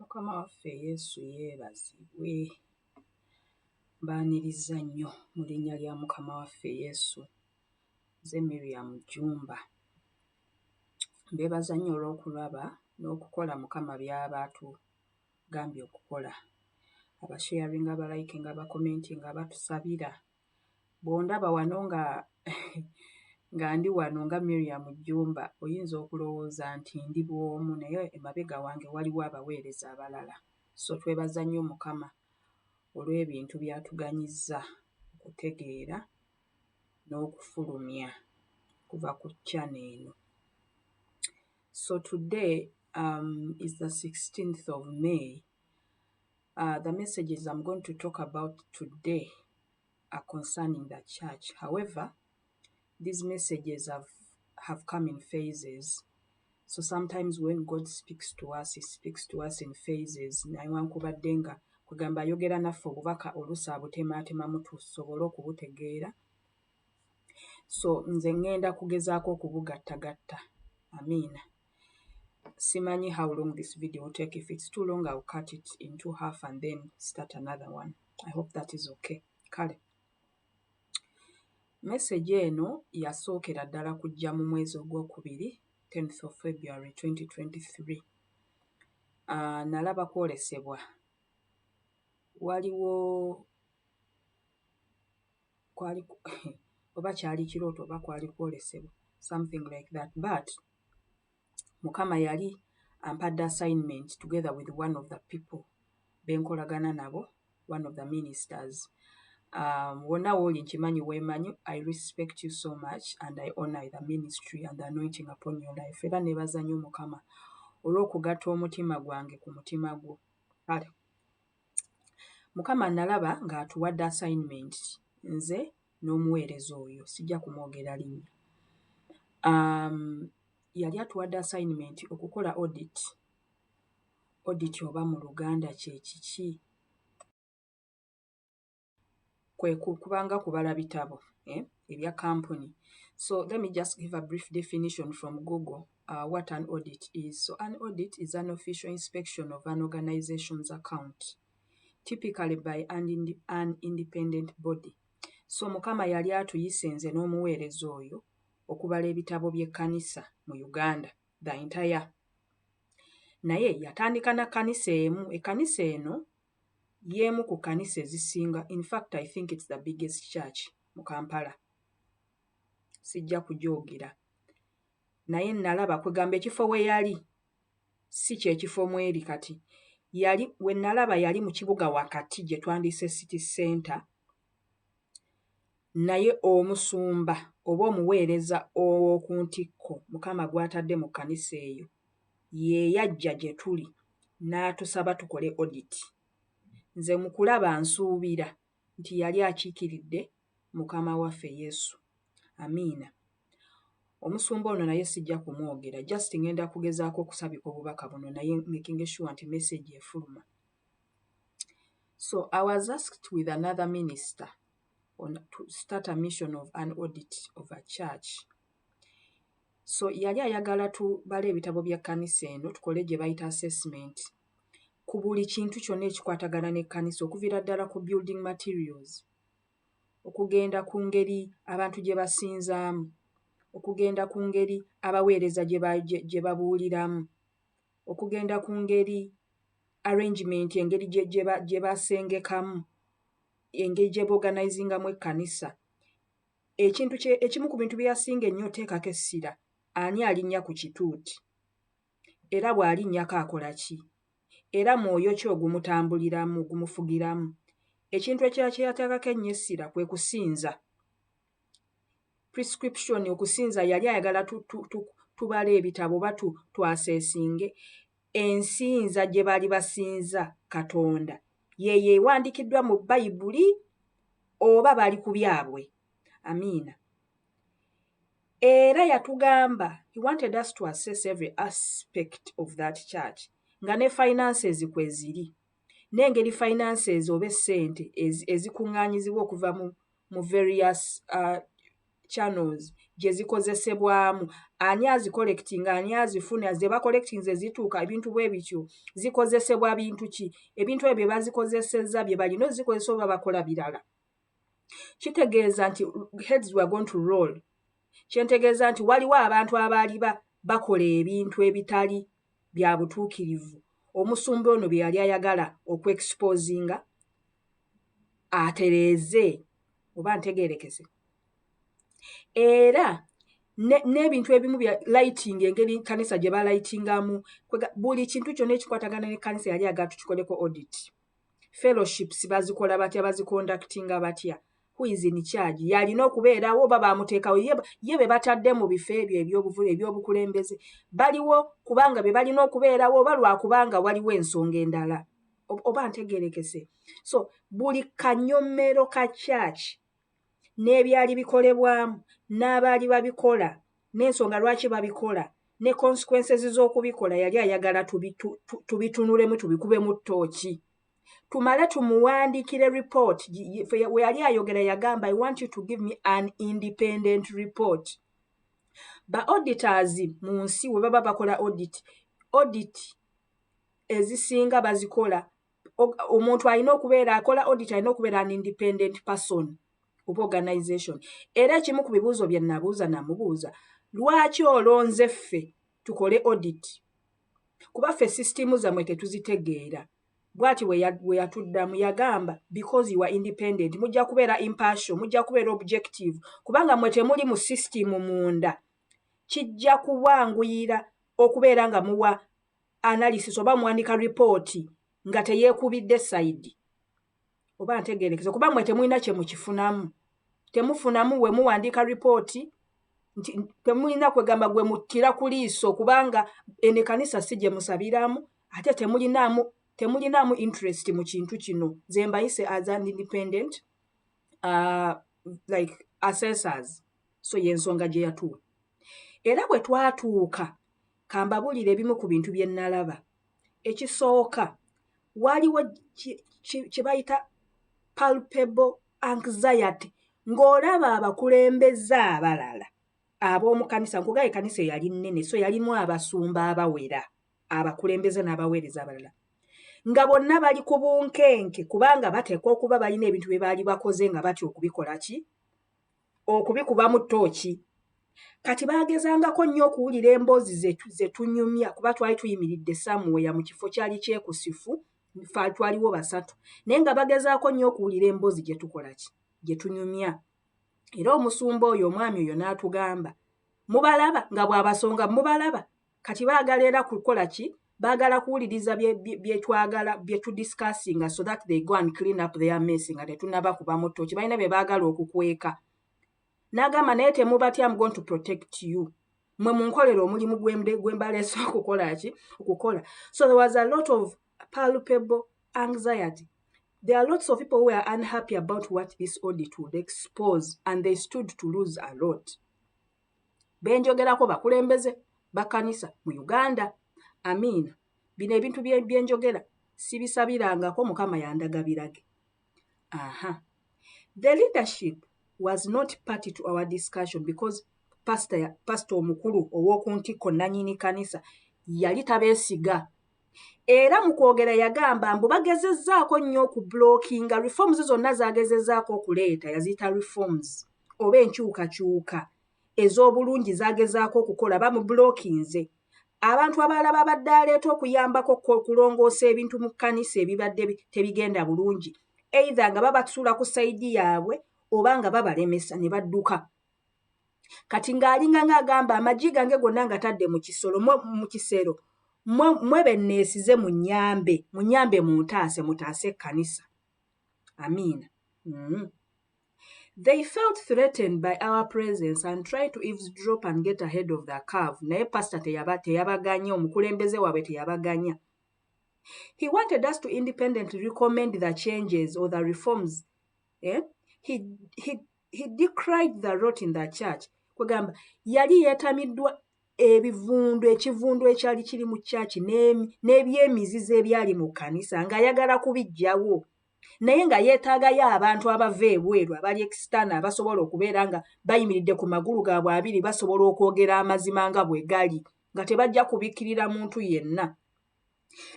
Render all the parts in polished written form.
Mukama waffe Yesu yeebazibwe. Mbaaniriza nnyo mu linnya lya Mukama waffe Yesu. Nze Miriam Jumba. Mbeebaza nnyo olw'okulaba n'okukola Mukama by'aba atugambye okukola. Abasharinga, abalayikinga, abakomentinga, abatusabira. Bw'ondaba wano nga ndi wano nga Miriam Jumba, oyinza okulowooza nti ndi bw'omu, naye emabega wange waliwo abaweereza abalala. So twebaza nnyo Mukama olw'ebintu by'atuganyizza okutegeera n'okufulumya kuva ku channel eno. So today is the 16th of May. The messages I'm going to talk about today are concerning the church. However, these messages have come in phases. So sometimes when God speaks to us, He speaks to us in phases. Nayewankubadde nga kugamba ayogera naffe obubaka oluusi abuteemateemamu tusobole okubutegeera. So nze ngenda kugezaako okubugattagatta. Amiina. Simanyi how long this video will take. If it's too long, I'll cut it into half and then start another one. I hope that is okay. Kale. Message eno yasookera ddala kujja mu mwezi ogwokubiri, 10th of February 2023. Nalaba kwolesebwa. Waliwo oba kyali kirooto oba kwali kwolesebwa. Something like that. But Mukama yali ampadde assignment together with one of the people benkolagana nabo, one of the ministers. Wonna wooli nkimanyi weemanyi, I respect you so much and I honor the ministry and the anointing upon your life. Era neebaza nnyo Mukama olw'okugatta omutima gwange ku mutima gwo. Kale. Mukama nalaba ng'atuwadde assignment nze n'omuweereza oyo, sijja kumwogera linnya. Yali atuwadde assignment okukola audit. Audit oba mu Luganda kye kiki? Kwe kubanga kubala bitabo ebya company. So let me just give a brief definition from Google what an audit is. So an audit is an official inspection of an organization's account, typically by an independent body. So Mukama yali atuyise nze n'omuweereza oyo okubala ebitabo by'ekkanisa mu Uganda, the entire. Naye yatandika na kkanisa emu. Ekkanisa eno y'emu ku kkanisa ezisinga. In fact, I think it's the biggest church mu Kampala. Sijja kujogira. Naye nalaba kwegamba ekifo we yali si kye kifo mweri kati. We nalaba yali mu kibuga wakati gye twandise city center. Naye omusumba oba omuweereza ow'oku ntikko Mukama gw'atadde mu kkanisa eyo ye yajja gye tuli n'atusaba tukole audit. Nze mu kulaba nsuubira nti yali akiikiridde Mukama waffe Yesu. Amiina. Omusumba ono naye sijja kumwogera. Just ngenda kugezaako okusabika obubaka buno naye making sure nti message efuluma. So I was asked with another minister to start a mission of an audit of a church. So yali ayagala tubale ebitabo bya kkanisa eno tukole gye bayita assessment ku buli kintu kyonna ekikwatagana n'ekkanisa, okuviira ddala ku building materials, okugenda ku ngeri abantu gye basinzaamu, okugenda ku ngeri abaweereza gye babuuliramu, okugenda ku ngeri arrangement, engeri gye basengekamu, engeri gye boganizingamu ekkanisa. Ekimu ku bintu bye yasinga ennyo oteekako essira, ani alinnya ku kituuti, era bw'alinnyako akola ki, era mwoyo ki ogumutambuliramu, ogumufugiramu. Ekintu ekirala kye yateekako ennyo essira kwe kusinza. Prescription, okusinza, yali ayagala tubale ebitabo oba twaseesinge ensinza gye baali basinza Katonda ye ewandiikiddwa mu Bayibuli oba bali ku byabwe. Amiina. Era yatugamba, he wanted us to assess every aspect of that church. Nga ne finances kwe ziri. N'engeri finances oba essente ezikuŋŋaanyizibwa okuva mu various channels gye zikozesebwamu, ani azicollectinga, ani azifuna, ze bacollecting ze zituuka, ebintu bwe bityo zikozesebwa bintu ki, ebintu ebyo bazikozesezza bye balina ozikozesa oba bakola birala. Kitegeeza nti heads were going to roll. Kyentegeeza nti waliwo abantu abaali bakola ebintu ebitali bya butuukirivu. Omusumba ono bye yali ayagala okwexposinga atereeze oba ntegeerekese. Era n'ebintu ebimu bya lighting, engeri kanisa gye balightingamu, buli kintu kyonna ekikwatagana ne kanisa yali agala tukikoleko audit. Fellowships bazikola batya, baziconductinga batya, who is in charge, yalina okubeerawo oba baamuteekawo ye be batadde mu bifo ebyo ebyobukulembeze baliwo kubanga be balina okubeerawo oba lwakubanga waliwo ensonga endala, oba ntegeerekese. So buli kanyommero ka church n'ebyali bikolebwamu, n'abaali babikola, n'ensonga lwaki babikola, ne consequences z'okubikola, yali ayagala tubitunulemu, tubikubemu ttooki, tumale tumuwandiikire report. We yali ayogera yagamba, I want you to give me an independent report. Ba auditors mu nsi we baba bakola audit ezisinga bazikola, omuntu alina okubeera akola audit, alina okubeera an independent person of organization. Era ekimu ku bibuuzo bye namubuuza, lwaki olonze ffe tukole audit? Kuba ffe system zammwe tetuzitegeera. Bw'ati we yatuddamu yagamba, because you are independent, mujja kubeera impartial, mujja kubeera objective, kubanga mwe temuli mu system munda, kijja kubanguyira okubeera nga muwa analysis oba muwandika report nga teyeekubidde side. Oba ntegeerekese, kuba mwe temulina kye mukifunamu. Temufunamu we muwandiika report, temulina kwegamba gwe muttira ku liiso kubanga ene kanisa si gye musabiramu, ate temulinaamu interest mu kintu kino. Ze mbayise as an independent like assessors. So y'ensonga gye yatuwa. Era bwe twatuuka, kambabulire ebimu ku bintu bye nalaba. Ekisooka, waliwo kye bayita palpable anxiety, ng'olaba abakulembeze abalala ab'omu kanisa, nkugaye kanisa yali nnene, so yalimu abasumba abawera, abakulembeze n'abaweereza abalala, nga bonna bali ku bunkenke kubanga bateekwa okuba balina ebintu bye baali bakoze nga batya okubikola ki? Okubikubamu ttooki. Kati baagezangako nnyo okuwulira emboozi ze tunyumya, kuba twali tuyimiridde somewhere mu kifo kyali kyekusifu, twaliwo basatu, naye nga bagezaako nnyo okuwulira emboozi gye tukola ki? Gye tunyumya. Era omusumba oyo, omwami oyo n'atugamba, mubalaba nga bw'abasonga mubalaba, kati baagala era kukola ki? Baagala kuwuliriza bye twagala, bye tudiscussinga, so that they go and clean up their mess nga tetunnaba kubamu ttooki. Balina bye baagala okukweka. N'agamba naye temubatya, I'm going to protect you. Mwe munkolera omulimu gwe mbaleese okukola ki? Okukola. So there was a lot of palpable anxiety. There are lots of people who are unhappy about what this audit would expose, and they stood to lose a lot. Benjogerako bakulembeze bakanisa mu Uganda. Amina. Bino ebintu byenjogera sibisabirangako, Mukama yandagabirage. Aha. The leadership was not party to our discussion because pastor omukulu ow'okuntiko nannyini kanisa yali tabeesiga. Era mu kwogera yagamba mbu bagezezzaako nnyo okublockinga reforms zonna zagezezzaako okuleeta, yaziyita reforms oba enkyukakyuka ez'obulungi zagezaako okukola, bamublockinze. Abantu abalala babadde aleeta okuyambako okulongoosa ebintu mu kkanisa ebibadde tebigenda bulungi, either nga babasuula ku sayidi yaabwe oba nga babalemesa ne badduka. Kati ng'alinga ng'agamba amagi gange gonna ngatadde mu kisero, mwe benneesize munyambe mutaase ekkanisa. Amiina. They felt threatened by our presence and tried to eavesdrop and get ahead of the curve. Naye pastor teyabaganya, omukulembeze waabwe teyabaganya. He wanted us to independently recommend the changes or the reforms. He decried the rot in the church. Kwegamba yali yeetamiddwa ekivundu ekyali kiri mu church n'ebyemizizo ebyali mu kanisa ng'ayagala kubijjawo. naye nga yeetaagayo abantu abava ebweru abali ekisitaana abasobola okubeera nga bayimiridde ku magulu gaabwe abiri basobola okwogera amazima nga bwe gali nga tebajja kubikkirira muntu yenna.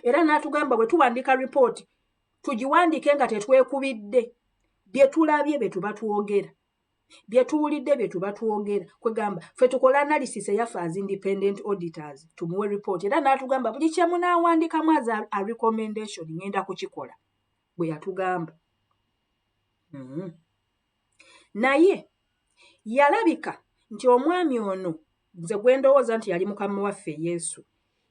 Era n'atugamba bwe tuwandiika ripooti tugiwandiike nga tetwekubidde bye tulabye bye tuba twogera, bye tuwulidde bye tuba twogera. Kwegamba ffe tukola analysis eyaffe as independent auditors tumuwe ripooti. Era n'atugamba buli kye munaawandiikamu as a recommendation ngenda kukikola bwe yatugamba. Naye yalabika nti omwami ono nze gwe ndowooza nti yali mukama waffe Yesu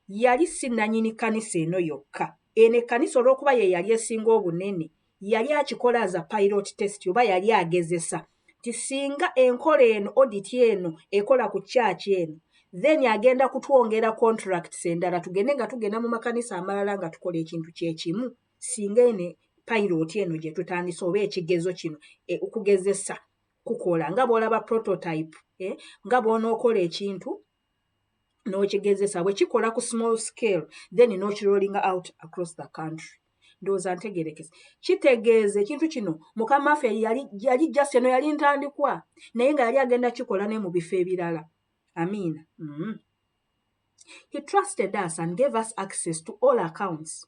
yali si nannyini kkanisa eno yokka. Eno ekkanisa olw'okuba ye yali esinga obunene yali akikola as a pilot test oba yali agezesa nti singa enkola eno audit eno ekola ku church eno then agenda kutwongera contracts endala tugende nga tugenda mu makanisa amalala nga tukola ekintu kyekimu singa ene pilot eno gye tutandise oba ekigezo kino okugezesa kukola nga bw'olaba prototype nga bw'onookola ekintu n'okigezesa bwe kikola ku small scale then n'okirolling out across the country. Ndowooza ntegeerekese. Kitegeeza ekintu kino mukama waffe yali just eno yali ntandikwa naye nga yali agenda kikola ne mu bifo ebirala. Amiina. He trusted us and gave us access to all accounts.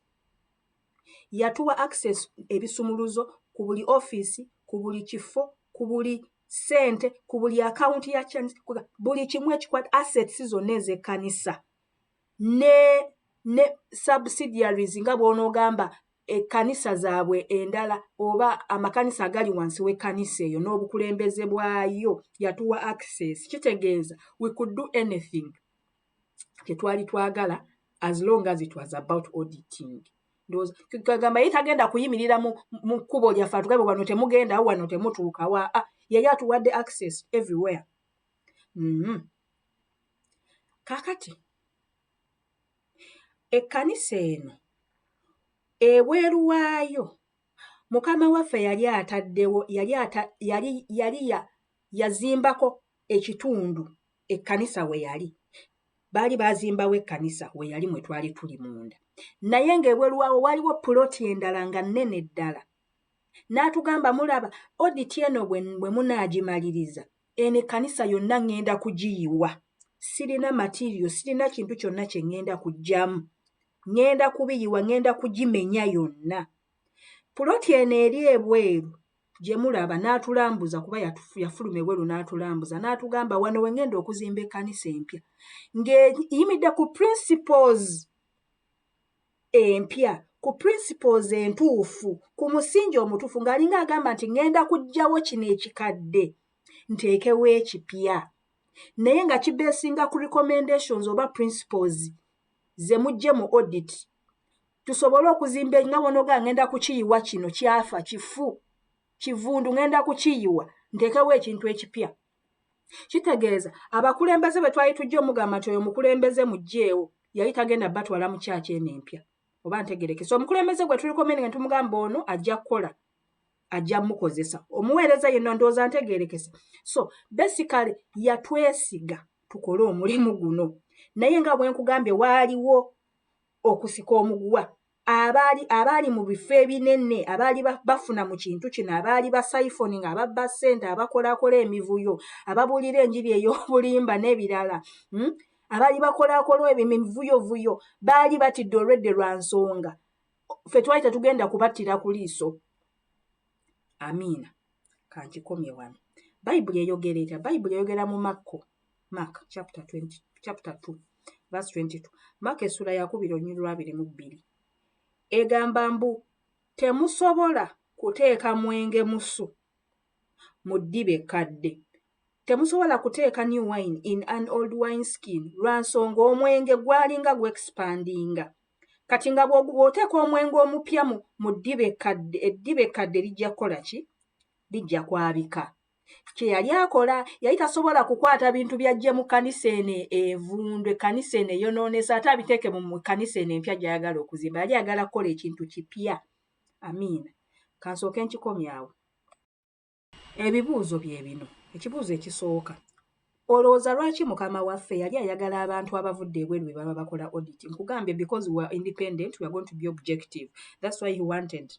Yatuwa access ebisumuluzo ku buli office, ku buli kifo, ku buli sente, ku buli account ya chance, buli kimu ekikwata assets zonna ez'ekkanisa ne subsidiaries nga bw'onoogamba ekkanisa zaabwe endala oba amakanisa agali wansi w'ekkanisa eyo n'obukulembeze bwayo yatuwa access. Kitegeeza we could do anything kye twali twagala as long as it was about auditing. Kagamba ye tagenda kuyimirira mu kkubo lyaffe atugabe wano temugenda wano temutuuka wa yali atuwadde access everywhere. Kakati ekkanisa eno ebweru waayo mukama waffe yali ataddewo yali yazimbako ekitundu ekkanisa we yali. Baali bazimbawo ekkanisa we yali mwe twali tuli munda. Naye ng'ebweru waawo waliwo puloti endala nga nnene ddala. N'atugamba mulaba audit eno bwe munaagimaliriza eno ekkanisa yonna ŋŋenda kugiyiwa. Sirina material, sirina kintu kyonna kye ŋŋenda kuggyamu. Ŋŋenda kubiyiwa, ŋŋenda kugimenya yonna. Puloti eno eri ebweru gye mulaba n'atulambuza kuba yafuluma ebweru n'atulambuza n'atugamba wano we ŋŋenda okuzimba ekkanisa empya ng'eyimidde ku principles empya, ku principles entuufu, ku musingi omutuufu ng'alinga agamba nti ŋŋenda kuggyawo kino ekikadde nteekewo ekipya. Naye nga kibeesinga ku recommendations oba principles ze mujje mu audit tusobole okuzimba nga bw'onooga ŋŋenda kukiyiwa kino kyafa kivundu ŋŋenda kukiyiwa nteekewo ekintu ekipya. Kitegeeza abakulembeze bwe twali tujja omugamba nti oyo omukulembeze muggyeewo yali tagenda batwala mu kyaki eno empya oba ntegeerekese. Omukulembeze gwe tulikomendinga ne tumugamba ono ajja kukola ajja mukozesa omuweereza yenna ndowooza ntegeerekese. So basically yatwesiga tukole omulimu guno. Naye nga bwe nkugambye waaliwo okusika omuguwa abaali mu bifo ebinene abaali bafuna mu kintu kino abaali basaifoning ababba ssente abakolakola emivuyo ababuulira enjiri ey'obulimba n'ebirala abaali bakolakola emivuyovuyo baali batidde olwedde lwa nsonga ffe twali tetugenda kubattira ku liiso. Amiina. Kankikomye wano. Bayibuli eyogera etya? Bayibuli eyogera mu Mark chapter 2 verse 22. Mark essula ya 2:22 egamba mbu temusobola kuteeka mwenge musu mu ddiba ekkadde. Temusobola kuteeka new wine in an old wine skin lwa nsonga omwenge gwalinga gwexpandinga. Kati nga bw'oteeka omwenge omupya mu ddiba ekkadde, eddiba ekkadde lijja kukola ki? Lijja kwabika. Kye yali akola yali tasobola kukwata bintu byajje mu kkanisa eno evundu ekkanisa eno eyonoonesa ate abiteeke mu kkanisa eno empya gy'ayagala okuzimba. Yali ayagala kukola ekintu kipya. Amiina. Kansooke nkikomye awo. Ebibuuzo bye bino. Ekibuuzo ekisooka. Olowooza lwaki mukama waffe yali ayagala abantu abavudde ebweru bwe baba bakola audit? Nkugambye because we are independent, we are going to be objective. That's why he wanted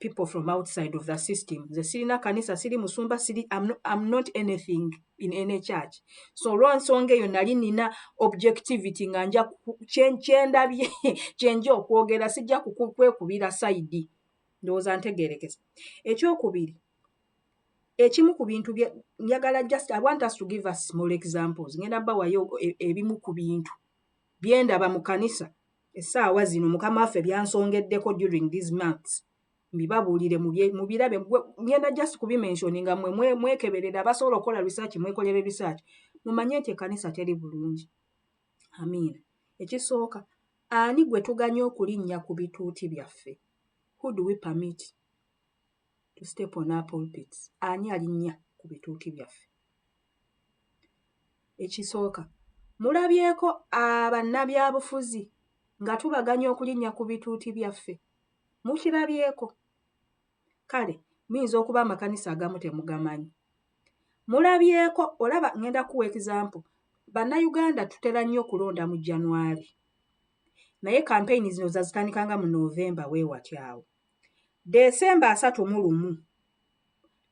people from outside of the system. The sirina kanisa siri musumba siri I'm not anything in any church. So lwansonga eyo nali nina objectivity nga nja kyendabye kyenja okwogera sijja kwekubira side. Ndowooza ntegeerekesa. Ekyokubiri, ekimu ku bintu njagala I want us to give us small examples. Ngenda bawayo ebimu ku bintu byendaba mu kanisa essaawa zino mukama waffe byansongeddeko during these months. Mbibabuulire mu birabe ngenda just kubimensioninga mmwe mwekeberera abasobola okukola research mwekolere research. Mumanye nti ekkanisa teri bulungi. Amiina. Ekisooka, ani gwe tuganya okulinnya ku bituuti byaffe? Who do we permit to step on our pulpits? Ani alinnya ku bituuti byaffe? Ekisooka, mulabyeko abannabyabufuzi nga tubaganya okulinnya ku bituuti byaffe? Mukirabyeko? Kale, muyinza okuba amakanisa agamu temugamanyi. Mulabyeko, olaba ngenda kuwa example. Bannayuganda tutera nnyo okulonda mu January. Naye campaign zino zazitandikanga mu November weewatyawo. December 31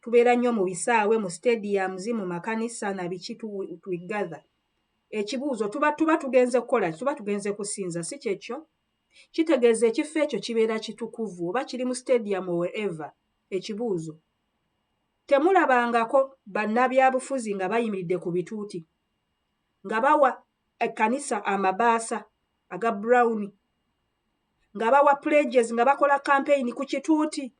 tubeera nnyo mu bisaawe, mu stadiums, mu makanisa na biki tugather. Ekibuuzo tuba tugenze kukola, tuba tugenze kusinza, si kyekyo? Kitegeeza ekifo ekyo kibeera kitukuvu oba kiri mu stadium or wherever. Ekibuuzo, temulabangako bannabyabufuzi nga bayimiridde ku bituuti nga bawa ekkanisa amabaasa aga brown, nga bawa pledges, nga bakola campaign ku kituuti?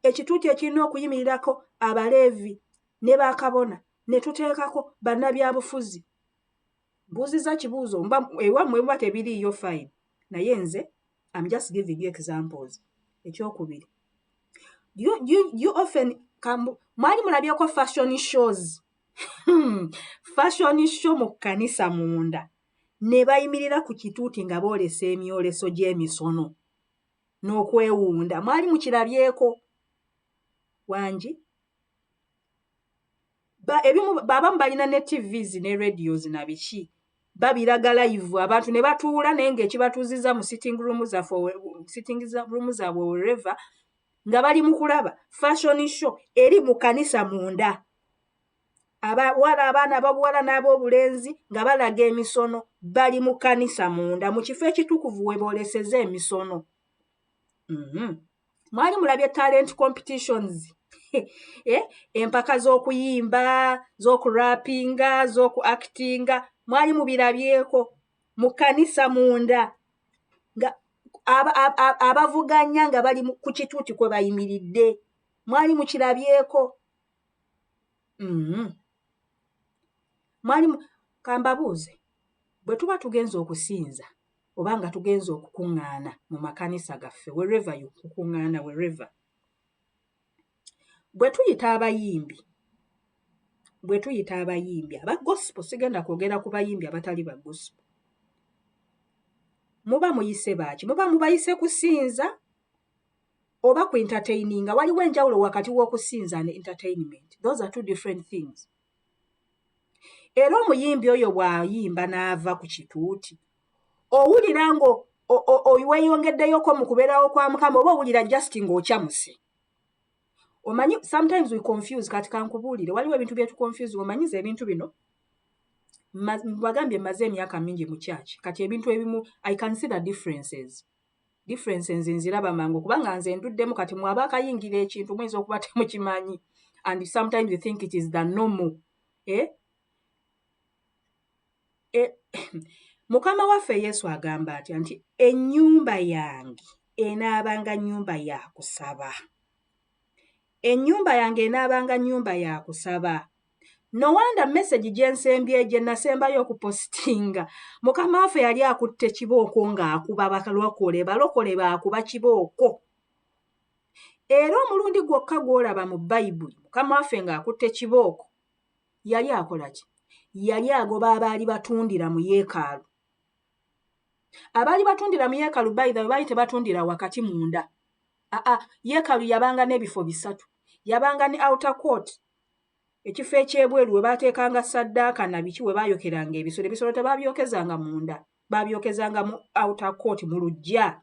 Ekituuti ekirina okuyimirirako abaleevi ne bakabona ne tuteekako bannabyabufuzi. Mbuuziza kibuuzo, ewammwe muba tebiriiyo fine. Naye nze I'm just giving you examples. Ekyokubiri, you often mwali mulabyeko fashion shows. Fashion show mu kkanisa munda ne bayimirira ku kituuti nga boolesa emyoleso gy'emisono n'okwewunda. Mwali mukirabyeko? Wangi ebimu baabamu balina ne TVs ne radios na biki, babiraga live abantu ne batuula naye ng'ekibatuuziza mu sitting room zaabwe wherever nga bali mu kulaba fashion show eri mu kanisa munda. Abaana ab'obuwala n'ab'obulenzi nga balaga emisono bali mu kanisa munda mu kifo ekitukuvu we booleseza emisono. Mwali mulabye talent competitions, empaka z'okuyimba, z'okurapinga, z'okuactinga, mwali mubirabyeko mu kanisa munda nga abavuganya nga bali ku kituuti kwe bayimiridde? Mwali mukirabyeko? Kambabuuze, bwe tuba tugenza okusinza oba nga tugenza okukuŋŋaana mu makanisa gaffe, wherever you kukuŋŋaana, wherever, bwe tuyita abayimbi aba gospel, sigenda kwogera ku bayimbi abatali ba gospel, muba muyise baaki? Muba mubayise kusinza oba ku entertaininga? Waliwo enjawulo wakati w'okusinza ne entertainment. Those are two different things. Era omuyimbi oyo bw'ayimba n'ava ku kituuti, owulira ngo weeyongeddeyoko mu kubeerawo kwa Mukama oba owulira just ng'okyamuse? Omanyi, sometimes we confuse. Kati kankubuulire, waliwo ebintu bye tukonfuse. Omanyiza ebintu bino bagambye mmaze emyaka mingi mu church, kati ebintu ebimu I can see the differences nziraba mangu kubanga nze nduddemu. Kati mwaba akayingira ekintu muyinza okuba temukimanyi, and sometimes you think it is the normal. Mukama waffe Yesu agamba atya nti ennyumba yange enaabanga nnyumba ya kusaba. Ennyumba yange enaabanga nnyumba ya kusaba. No wonder message gye nasembayo okupositinga, Mukama waffe yali akutte kibooko ng'akuba balokole baakuba kibooko. Era omulundi gwokka gw'olaba mu Bayibuli Mukama waffe ng'akutte kibooko yali akola ki? Yali agoba abaali batundira mu yeekaalu. Abaali batundira mu yeekaalu baali tebatundira wakati munda. Yeekaalu yabanga n'ebifo bisatu. Yabanga ne outer court, ekifo ekyebweru we baateekanga ssaddaaka na biki we baayokeranga ebisolo. Ebisolo tebaabyokezanga munda, baabyokezanga mu outer court mu luggya.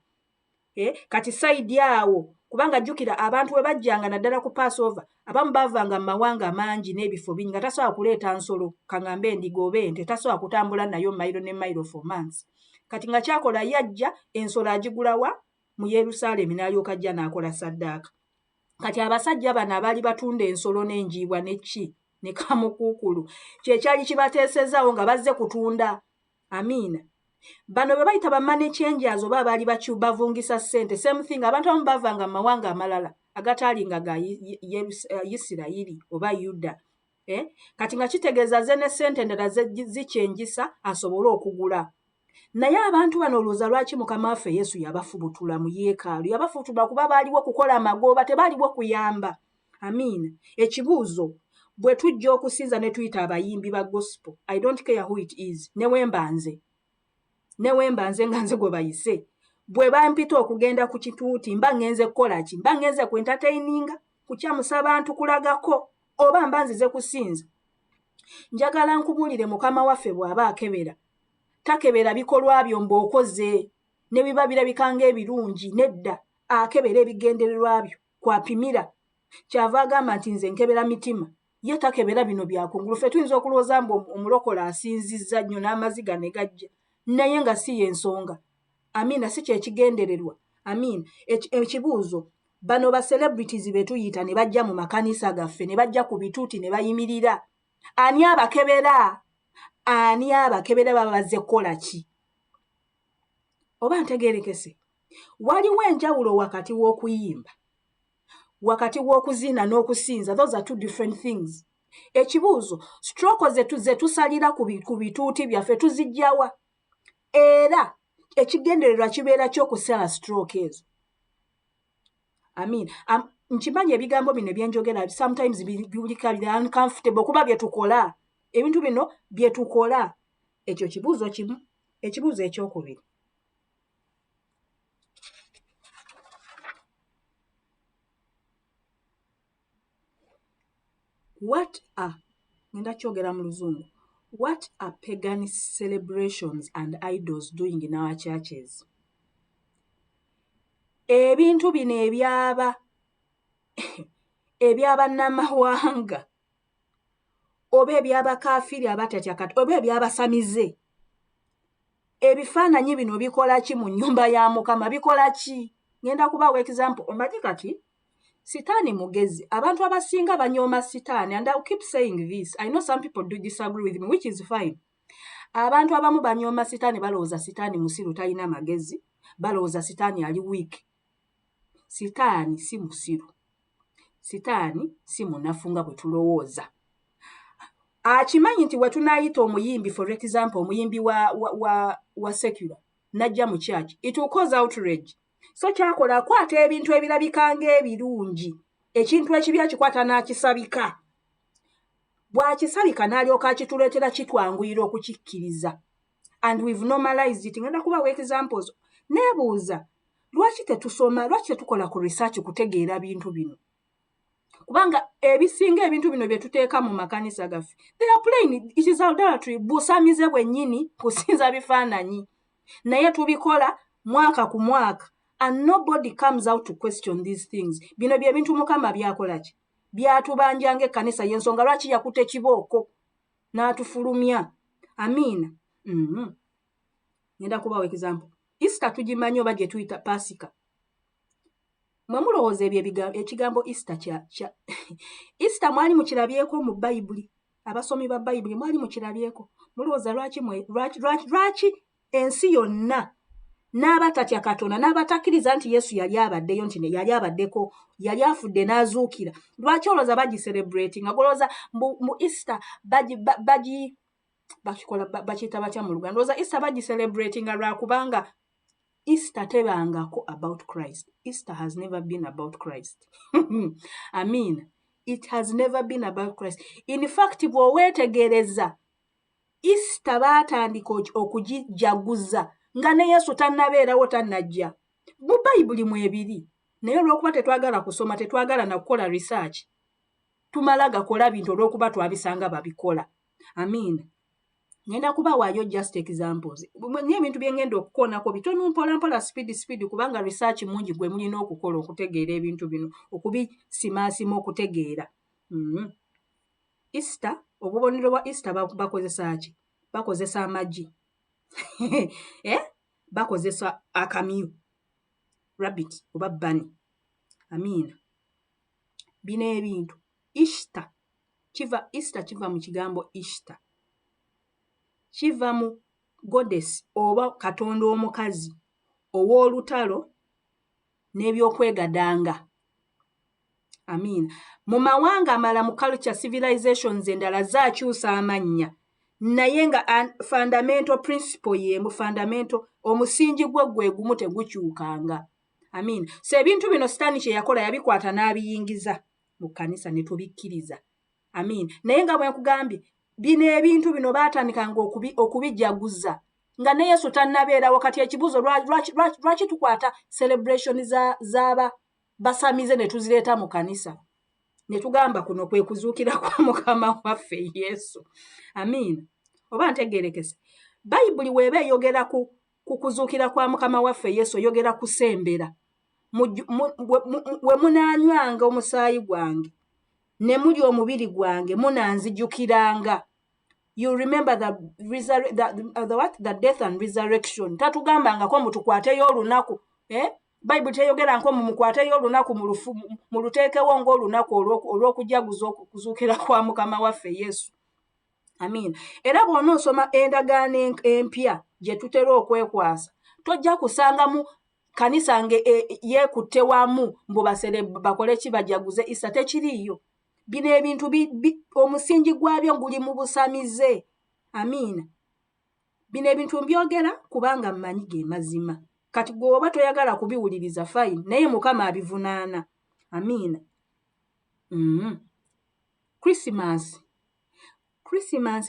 Kati sayidi awo kubanga jjukira abantu we bajjanga naddala ku Passover abamu bavanga mu mawanga mangi n'ebifo bingi nga tasobola kuleeta nsolo kaŋŋambe endiga oba ente tasobola kutambula nayo mayiro ne mayiro for months. Kati nga kyakola yajja ensolo agigulawa mu Yerusaalemi n'alyoka ajja n'akola ssaddaaka. Kati abasajja bano abaali batunda ensolo n'enjiibwa ne kamukuukulu kyekyali kibateesezaawo nga bazze kutunda. Amiina. Bano be bayita bamane changers oba abaali bavungisa ssente. Same thing abantu abamu bavanga mu mawanga amalala agataalinga ga Isirayiri oba Yuda. Kati nga kitegeeza ze ne ssente endala zikyengisa asobole okugula. Naye abantu bano olowooza lwaki Mukama waffe Yesu yabafubutula mu yeekaalu? Yabafubutula kuba baaliwo kukola amagooba, tebaaliwo kuyamba. Amiina. Ekibuuzo, bwe tujja okusinza ne tuyita abayimbi ba gospel, I don't care who it is, ne wembanze nga nze gwe bayise, bwe bampita okugenda ku kituuti mba ngenze kukola ki? Mba ngenze ku entertaininga, kukyamusa abantu kulagako, oba mba nzize kusinza? Njagala nkubuulire Mukama waffe bw'aba akebera, takebera bikolwa byo mb'okoze ne biba birabika ng'ebirungi, nedda, akebera ebigendererwa byo kwapimira. Kyava agamba nti nze nkebera mitima, ye takebera bino byakungulu. Ffe tuyinza okulowooza mbu omulokole asinzizza nnyo n'amaziga ne gajja, naye nga si y'ensonga. Amiina, si kyekigendererwa. Amiina. Ekibuuzo, bano ba celebrities be tuyita ne bajja mu makanisa gaffe, ne bajja ku bituuti ne bayimirira. Ani abakebera? Ani abakebera baba bazze kukola ki? Oba ntegeerekese? Waliwo enjawulo wakati w'okuyimba, wakati w'okuzina n'okusinza. Those are two different things. Ekibuuzo, stroke ze tusalira ku bituuti byaffe tuzijjawa? Era ekigendererwa kibeera ky'okusala stroke ezo. Nkimanyi ebigambo bino byenjogera sometimes biwulika bya uncomfortable kuba bye tukola. Ebintu bino bye tukola. Ekyo kibuuzo kimu. Ekibuuzo ekyokubiri, what are pagan celebrations and idols doing in our churches? Ebintu bino eby'abannamawanga oba eby'abakaafiri abatatya Katonda oba eby'abasamize, ebifaananyi bino bikola ki mu nnyumba ya Mukama? Bikola ki? Ngenda kubaawo example. Omanyi kati Sitaani mugezi. Abantu abasinga banyooma Sitaani, and I'll keep saying this. I know some people do disagree with me, which is fine. Abantu abamu banyooma Sitaani balowooza Sitaani musiru talina magezi, balowooza Sitaani ali weak. Sitaani si musiru. Sitaani si munafu nga bwe tulowooza. Akimanyi nti we tunaayita omuyimbi, for example, omuyimbi wa secular, najja mu church, it will cause outrage. So kyakola akwata ebintu ebirabika ng'ebirungi, ekintu ekibi akikwata n'akisabika. Bw'akisabika n'alyoka akituleetera kitwanguyira okukikkiriza. And we've normalized it. Ngenda kubawo examples. Neebuuza, lwaki tetusoma, lwaki tetukola ku research kutegeera bintu bino? Kubanga ebisinga ebintu bino bye tuteeka mu makanisa gaffe, they are plain, it is idolatry, busamize bwennyini, kusinza bifaananyi. Naye tubikola mwaka ku mwaka, and nobody comes out to question these things. Bino bye bintu Mukama byakola ki? Byatubanja ng'ekkanisa y'ensonga lwaki yakuta ekibooko n'atufulumya. Amiina. Ngenda kubawo example. Easter tugimanyi oba gye tuyita Pasika. Mwe mulowooza ebyo ekigambo Easter Easter mwali mukirabyeko mu Bayibuli. Abasomi ba Bayibuli mwali mukirabyeko. Mulowooza lwaki ensi yonna n'abatatya Katonda n'abatakkiriza nti Yesu yali abaddeyo, nti yali abaddeko, yali afudde n'azuukira, lwaki olowooza bagicelebrating? Olowooza mu Easter bakiyita batya mu Luganda? Olowooza Easter bagicelebrating lwakubanga Easter tebangako about Christ. Easter has never been about Christ. I mean, it has never been about Christ. In fact, bw'oweetegereza, Easter baatandika okugijaguza nga ne Yesu tannabeerawo, tannajja. Mu Bayibuli mwebiri. Naye olw'okuba tetwagala kusoma, tetwagala na kukola research, tumala gakola bintu olw'okuba twabisanga babikola. Amiina. ngenda kubawaayo just examples. Nye ebintu bye ngenda okukoonako bitono mpola speed kubanga research mungi gwe mulina okukola okutegeera ebintu bino, okubisimaasima okutegeera. Easter, obubonero bwa Easter bakozesa ki? Bakozesa amagi. Bakozesa akamyu, rabbit oba bunny. Amiina. Bino ebintu Easter kiva mu kigambo Easter. Kiva mu goddess oba katonda omukazi ow'olutalo n'ebyokwegadanga. Amiina. Mu mawanga amala mu culture civilizations endala zaakyusa amannya, naye nga fundamental principle y'emu, fundamental omusingi gwe gumu tegukyukanga. Amiina. So ebintu bino Sitaani kye yakola yabikwata n'abiyingiza mu kkanisa ne tubikkiriza. Amiina. Naye nga bwe nkugambye, bino ebintu bino baatandikanga okubijaguza nga ne Yesu tannabeerawo. Kati ekibuuzo lwaki tukwata celebration z'aba basamize ne tuzireeta mu kanisa ne tugamba kuno kwe kuzuukira kwa Mukama waffe Yesu. Amiina. Oba ntegeerekese. Bayibuli weeba eyogera ku kuzuukira kwa Mukama waffe Yesu oyogera kusembera. We munaanywanga omusaayi gwange ne muli omubiri gwange munanzijukiranga. You remember the death and resurrection. Tatugambangako mutukwateyo olunaku. Bayibuli teyogera nko mumukwateyo olunaku mu luteekewo ng'olunaku olw'okujaguza okuzuukira kwa Mukama waffe Yesu. Amiina. Era bw'onoosoma endagaano empya gye tutera okwekwasa, tojja kusangamu kanisa yeekutte wamu mbu bakole ki bajaguze Easter. Tekiriiyo. Bino ebintu omusingi gwabyo guli mu busamize. Amiina. Bino ebintu mbyogera kubanga mmanyi ge mazima. Kati gwe oba toyagala kubiwuliriza fine, naye Mukama abivunaana. Amiina. Christmas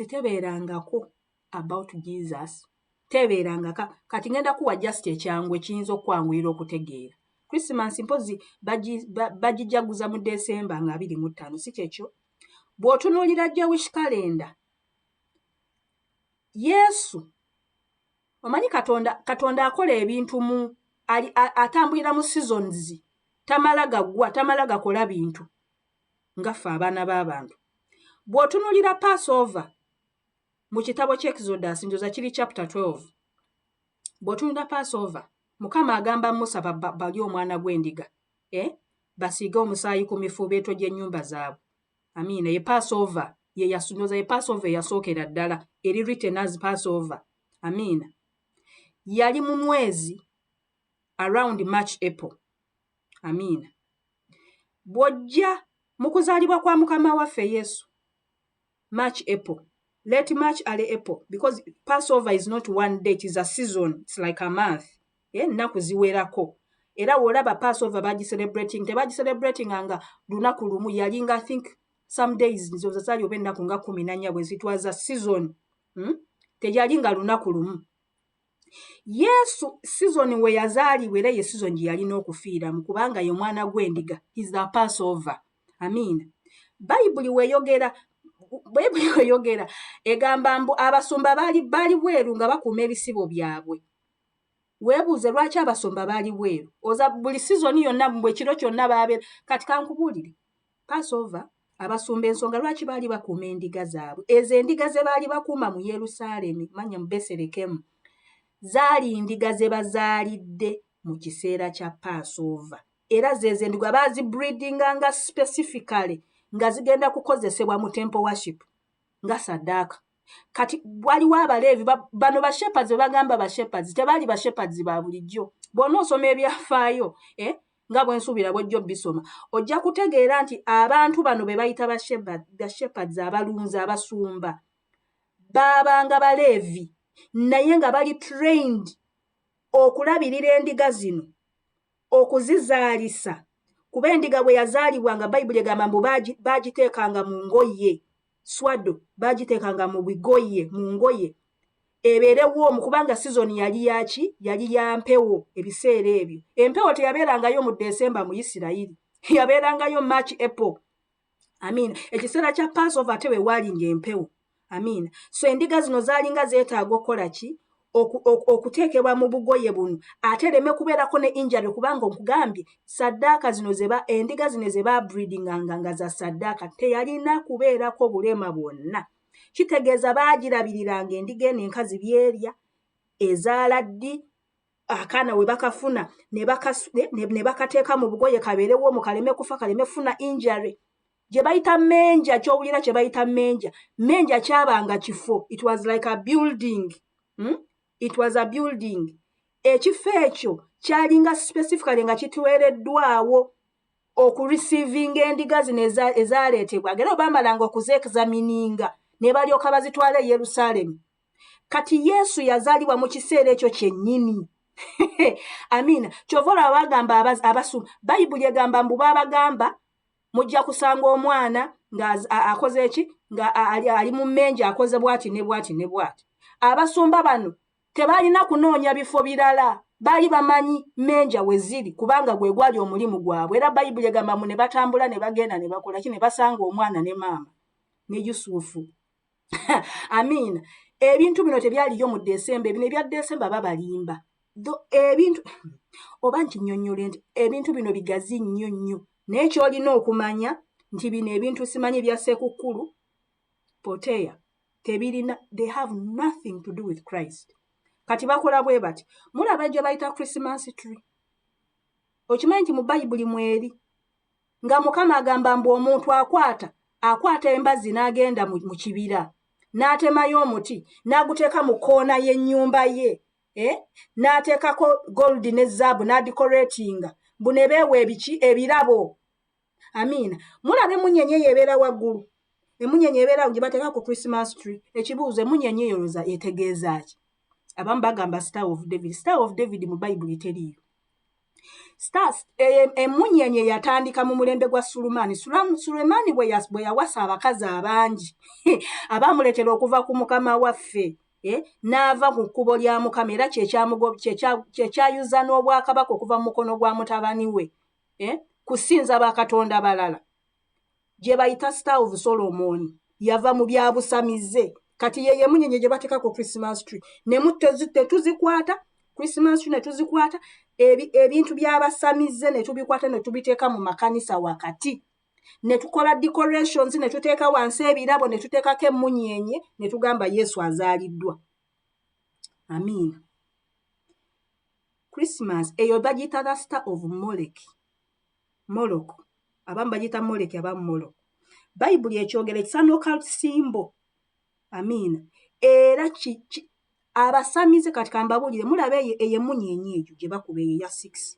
tebeerangako about Jesus. Tebeerangaka. Kati ngenda kuwa just ekyangu ekiyinza okwanguyira okutegeera. Christmas mpozi bagijaguza mu December nga 25, si kyekyo? Bw'otunuulira Jewish calendar, Yesu, omanyi Katonda akola ebintu atambulira mu seasons, tamala gaggwa, tamala gakola bintu ngaffe abaana b'abantu. Bw'otunuulira Passover mu kitabo ky'Exodus, njoza kiri chapter 12, bw'otunuulira Passover, Mukama agamba Musa bali omwana gw'endiga, basiige omusaayi ku mifuubeeto gy'ennyumba zaabwe. Amiina. Ye Passover ye yasunyoza, ye Passover yasookera ddala, eri written as Passover. Amiina. Yali mu mwezi around March, April. Amiina. Bw'ojja mu kuzaalibwa kwa Mukama waffe Yesu, March, April. Let March ale April, because Passover is not one day, it is a season, it's like a month. Nnaku ziwerako. Era wolaba Passover tebagicelebrating nga lunaku lumu, yalinga I think some days nzo zaali oba ennaku nga 14 bwe zitwaza season. Teyalinga lunaku lumu. Yesu season we yazaalibwa era ye season gye yalina okufiiramu kubanga ye mwana gw'endiga. Is the Passover. Amiina. Bayibuli weyogera egamba mbu abasumba baali bweru nga bakuuma ebisibo byabwe. Weebuuze lwaki abasumba baali bweru? Oza buli season yonna bwe kiro kyonna baabeera. Kati kankubuulire, Passover abasumba ensonga lwaki baali bakuuma endiga zaabwe? Ezo endiga ze baali bakuuma mu Yerusaalemi, manya mu Beserekemu, zaali endiga ze bazaalidde mu kiseera kya Passover. Era zezo endiga baazibreedinganga specifically nga zigenda kukozesebwa mu temple worship nga saddaaka. Kati waliwo Abaleevi bano bashepherds be bagamba bashepherds, tebaali bashepherds ba bulijjo. Bw'onoosoma ebyafaayo nga bwe nsuubira bw'ojja bisoma, ojja kutegeera nti abantu bano be bayita bashepherds, abalunzi, abasumba, baabanga Baleevi naye nga bali trained okulabirira endiga zino, okuzizaalisa. Kuba endiga bwe yazaalibwanga Bayibuli egamba mbu baagiteekanga mu ngoye, swado baagiteekanga mu bigoye, mu ngoye ebeerewo omu, kubanga season yali yaki? Yali ya mpewo. Ebiseera ebyo empewo teyabeerangayo mu December mu Isirayiri, yabeerangayo March, April. Amiina. Ekiseera kya Passover ate we waalinga empewo. Amiina. So endiga zino zaalinga zeetaaga okukola ki? Okuteekebwa mu bugoye buno ate ereme kubeerako ne injury kubanga nkugambye saddaaka zino endiga zino ze baabreedinganga nga za saddaaka teyalina kubeerako bulema bwonna. Kitegeeza baagirabiriranga endiga eno enkazi byerya ezaala ddi akaana we bakafuna ne bakateeka mu bugoye kabeerewo mu kaleme kufa kaleme funa injury. Gye bayita menja ky'owulira kye bayita menja kyabanga kifo. It was like a building. It was a building. Ekifo ekyo kyalinga specifically nga kituweereddwawo okureceiving endiga zino ezaaleetebwa. Era baamalanga okuzeexamininga ne balyoka bazitwala e Yerusaalemi. Kati Yesu yazaalibwa mu kiseera ekyo kyennyini. Amiina. Kyova olaba bagamba abasumba. Bayibuli egamba mbu baabagamba mujja kusanga omwana nga akoze eki? Nga ali mu mmenja akoze bw'ati ne bw'ati ne bw'ati. Abasumba bano tebaalina kunoonya bifo birala. Baali bamanyi mmenja we ziri kubanga gwe gwali omulimu gwabwe. Era Bayibuli egamba mu ne batambula ne bagenda ne bakola ki ne basanga omwana ne maama ne Yusufu. Amiina. Ebintu bino tebyaliyo mu Desemba. Bino ebya Desemba babalimba. Ebintu oba nkinyonnyole nti ebintu bino bigazi nnyo nnyo. Naye ky'olina okumanya nti bino ebintu simanyi bya Ssekukulu Poteya tebirina, they have nothing to do with Christ. Kati bakola bwe bati. Mulaba gye bayita Christmas tree. Okimanyi nti mu Bayibuli mweri nga Mukama agamba mbu omuntu akwata embazzi n'agenda mu kibira n'atemayo omuti n'aguteeka mu koona y'ennyumba ye n'ateekako gold ne zaabu n'adikoretinga mbu ne beewa ebirabo. Amiina. Mulaba emunyenye eyo ebeera waggulu. Emunyenye ebeera gye bateeka ku Christmas tree. Ekibuuzo emunyenye eyo etegeeza ki? Abamu bagamba Star of David. Star of David mu Bayibuli teriiyo. Emunyenye yatandika mu mulembe gwa Sulemaani. Sulemaani bwe yawasa abakazi abangi abaamuleetera okuva ku Mukama waffe n'ava ku kkubo lya Mukama era kyekyayuza n'obwakabaka okuva mu mukono gwa mutabani we kusinza bakatonda balala. Gye bayita Star of Solomon yava mu byabusamize. Kati ye munyenye gye bateeka ku Christmas tree. Ne tuzikwata Christmas tree ne tuzikwata ebintu by'abasamize ne tubikwata ne tubiteeka mu makanisa wakati. Ne tukola decorations ne tuteeka wansi ebirabo ne tuteekako emunyenye ne tugamba Yesu azaaliddwa. Amiina. Christmas eyo bagiyita the Star of Moloch. Abamu bagiyita Molek abamu Moloch. Bayibuli ekyogera it's an occult symbol. Amiina. Era abasamize kati kambabuulire mulaba eyo emunyenye eyo gye bakuba eyo ya 6.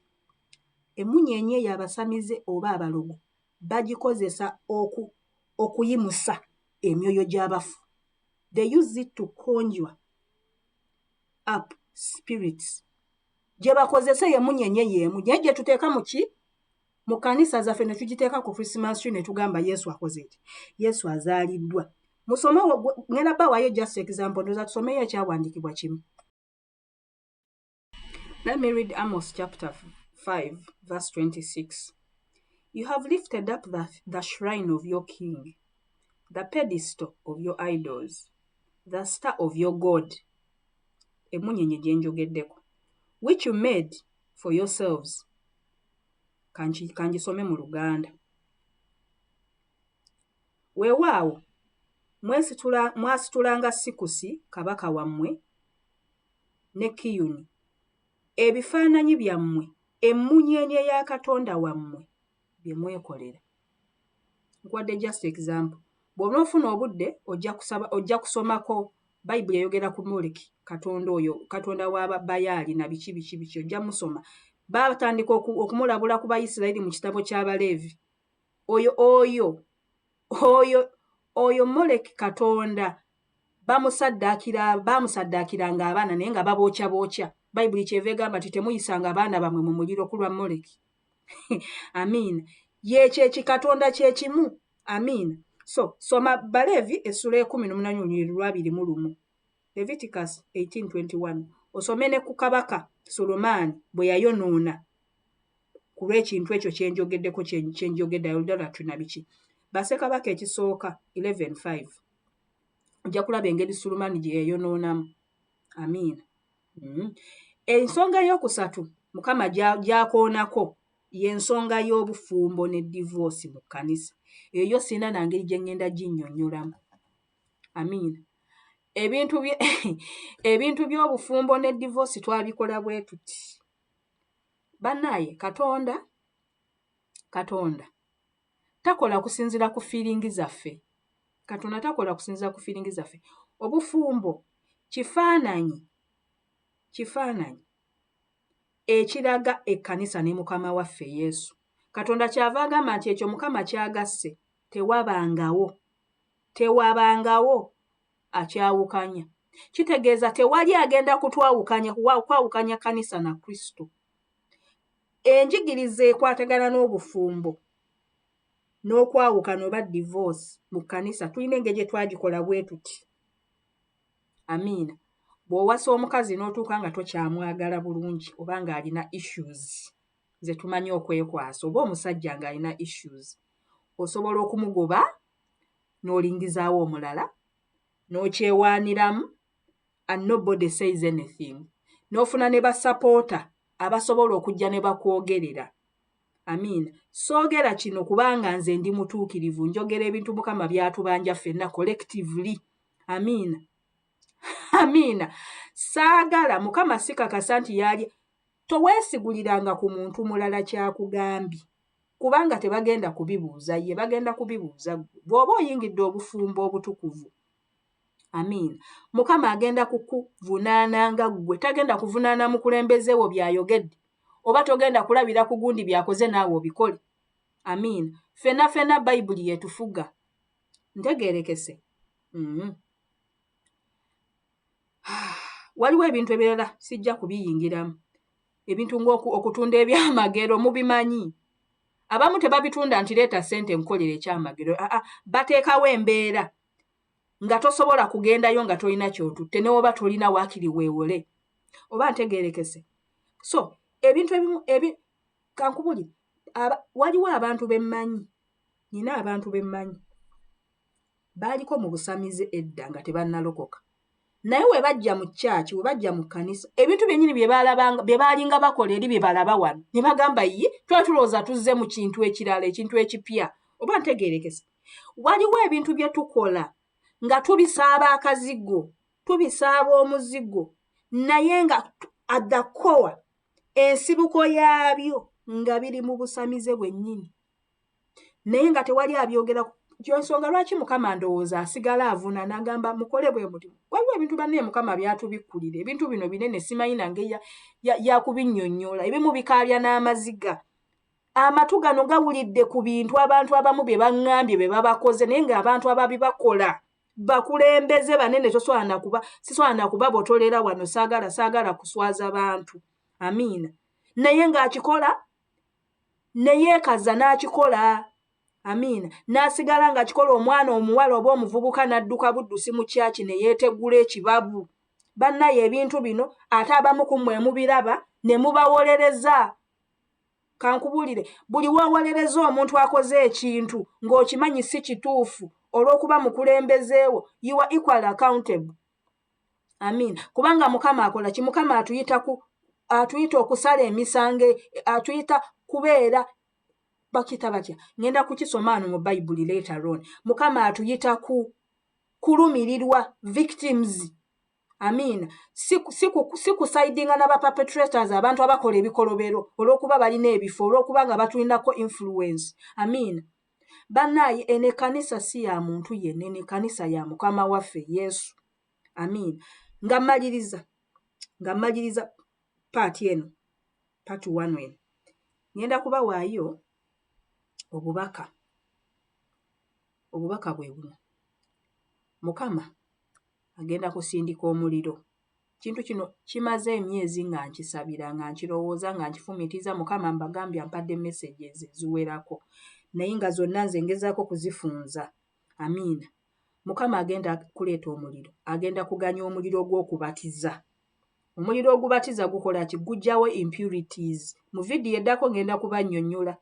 Emunyenye eyo abasamize oba abalogo bagikozesa okuyimusa emyoyo gy'abafu. They use it to conjure up spirits. Gye bakozesa emunyenye y'emu gye tuteeka mu kanisa zaffe ne tugiteeka ku Christmas tree ne tugamba Yesu akoze eti? Yesu azaaliddwa. Musome ngenda bawayo just example ndoza tusomeyo ekyawandiikibwa kimu. Let me read Amos chapter 5 verse 26. You have lifted up the shrine of your king, the pedestal of your idols, the star of your God, emunyenye gye njogeddeko, which you made for yourselves. Kangisome mu Luganda. Weewaawo mwasitulanga Sikusi kabaka wammwe ne Kiyuni ebifaananyi byammwe emunyenye ya Katonda wammwe bye mwekolera. Nkwadde just example. Bw'oba ofuna obudde ojja kusomako Bayibuli eyogera ku Moleki Katonda oyo Katonda w'Ababayaali na biki ojja musoma. Batandika okumulabula ku Bayisirayiri mu kitabo ky'Abaleevi. Oyo Moleki Katonda bamusaddaakiranga abaana naye nga babookya. Bayibuli kyeva egamba nti temuyisanga abaana bammwe mu muliro kulwa Moleki. Amiina. Yekyo Katonda kye kimu. Amiina. So soma Baleevi essula 18:21. Leviticus 18:21. Osome ne ku kabaka Solomaani bwe yayonoona ku lw'ekintu ekyo kyenjogeddeko kyenjogedde idolatry na biki. Bassekabaka ekisooka 11:5. ojja kulaba engeri Sulumani gye yayonoonamu. Amiina. Ensonga ey'okusatu Mukama gy'akoonako y'ensonga y'obufumbo ne divorce mu kkanisa. Eyo sina na ngeri gye ŋŋenda ginnyonnyolamu. Amiina. Ebintu by'obufumbo ne divorce twabikola bwe tuti. Bannaaye Katonda takola kusinziira ku feelingi zaffe. Katonda takola kusinziira ku feelingi zaffe. Obufumbo kifaananyi ekiraga ekkanisa ne Mukama waffe Yesu. Katonda kyava agamba nti ekyo Mukama kyagasse tewabangawo akyawukanya. Kitegeeza tewali agenda kwawukanya kkanisa na Kristo. Enjigiriza ekwatagana n'obufumbo n'okwawukana oba divorce mu kkanisa tulina engeri gye twagikola bwe tuti. Amiina. Bw'owasa omukazi n'otuuka nga tokyamwagala bulungi oba ng'alina issues ze tumanyi okwekwasa, oba omusajja ng'alina issues, osobola okumugoba n'olingizaawo omulala n'okyewaaniramu and nobody says anything. N'ofuna ne basapoota abasobola okujja ne bakwogerera. Amiina. Soogera kino kubanga nze ndi mutuukirivu, njogera ebintu Mukama by'atubanja ffenna collectively. Amiina. Amiina. Saagala Mukama sikakasa nti yali toweesiguliranga ku muntu mulala kyakugambye kubanga tebagenda kubibuuza ye, bagenda kubibuuza bw'oba oyingidde obufumbo obutukuvu. Amiina. Mukama agenda kukuvunaananga ggwe, tagenda kuvunaana mukulembeze wo by'ayogedde oba togenda kulabira ku gundi byakoze naawe obikole. Amiina. Ffenna Bayibuli yetufuga. Ntegeerekese. Waliwo ebintu ebirala sijja kubiyingiramu. Ebintu ng'okutunda ebyamagero mubimanyi. Abamu tebabitunda nti leeta ssente nkolere ekyamagero. Bateekawo embeera nga tosobola kugendayo nga tolina ky'otutte ne woba tolina waakiri weewole. Oba ntegeerekese. So, ebintu ebimu kankubuli, waliwo abantu bemmanyi. Nina abantu bemmanyi. Baaliko mu busamize edda nga tebannalokoka. Naye we bajja mu church, we bajja mu kkanisa, ebintu byennyini bye baalinga bakola eri bye balaba wano. Ne bagamba ye, tulowooza tuzze mu kintu ekirala, ekintu ekipya. Oba ntegeerekese. Waliwo ebintu bye tukola nga tubisaaba akazigo, tubisaaba omuzigo, naye nga at the core ensibuko yaabyo nga biri mu busamize bwennyini. Naye nga tewali abyogera. Ensonga lwaki Mukama ndowooza asigala avuna n'agamba mukole bwe muti. Waliwo ebintu banne Mukama byatubikkulira. Ebintu bino binene simanyi nange yakubinnyonnyola. Ebimu bikaabya n'amaziga. Amatu gano gawulidde ku bintu abantu abamu bye baŋŋambye be babakoze naye ng'abantu ababibakola bakulembeze banene sisobola na kubabotolera wano saagala kuswaza bantu. Amiina. Naye ng'akikola ne yeekaza n'akikola. Amiina. N'asigala ng'akikola omwana omuwala oba omuvubuka n'adduka buddusi mu kyaki ne yeeteggula ekibabu. Bannaye ebintu bino ate abamu ku mmwe mubiraba ne mubawolereza. Kankubulire, buli wawolereza omuntu akoze ekintu ng'okimanyi si kituufu olw'okuba mukulembezeewo, you are equal accountable. Amiina. Kubanga Mukama akola ki? Mukama atuyita okusala emisango, atuyita kubeera bakita batya. Ngenda kukisoma ano mu Bayibuli later on. Mukama atuyita kulumirirwa victims. Amiina. Si kusaidinga n'abaperpetrators abantu abakola ebikolobero olw'okuba balina ebifo olw'okuba nga batulinako influence. Amiina. Bannaaye eno ekkanisa si ya muntu yenna, eno ekkanisa ya Mukama waffe Yesu. Amiina. Nga mmaliriza paati eno, paati 1 eno. Ngenda kubawaayo obubaka bwe buno. Mukama agenda kusindika omuliro. Kintu kino kimaze emyezi nga nkisabira, nga nkirowooza, nga nkifumiitiza. Mukama mbagambye ampadde messages eziwerako naye nga zonna nze ngezaako kuzifunza. Amiina. Mukama agenda kuleeta omuliro, agenda kuganya omuliro gw'okubatiza. Omuliro ogubatiza gukola ki? Gujjawo impurities. Mu vidiyo eddako ngenda kubannyonnyola,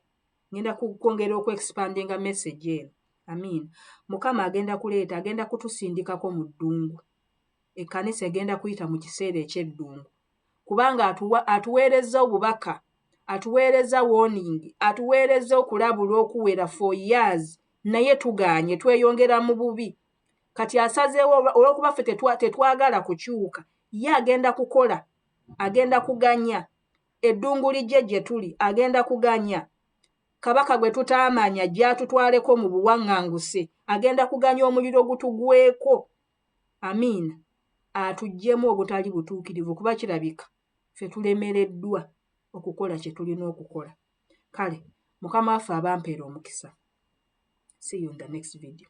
ngenda kwongera okuexpandinga message eno. Amiina. Mukama agenda kuleeta, agenda kutusindikako mu ddungu. Ekkanisa egenda kuyita mu kiseera eky'eddungu. Kubanga atuweerezza obubaka, atuweerezza warning, atuweerezza okulabula okuwera for years, naye tugaanye, tweyongera mu bubi. Kati asazeewo olw'okuba ffe tetwagala kukyuka, ye agenda kukola, agenda kuganya. Eddungu lijje gye tuli, agenda kuganya. Kabaka gwe tutaamanya gy'atutwaleko mu buwaŋŋanguse, agenda kuganya omuliro gutugweko. Amiina. Atuggyemu obutali butuukirivu kuba kirabika ffe tulemereddwa okukola kye tulina okukola. Kale, Mukama waffe abampeera omukisa. See you in the next video.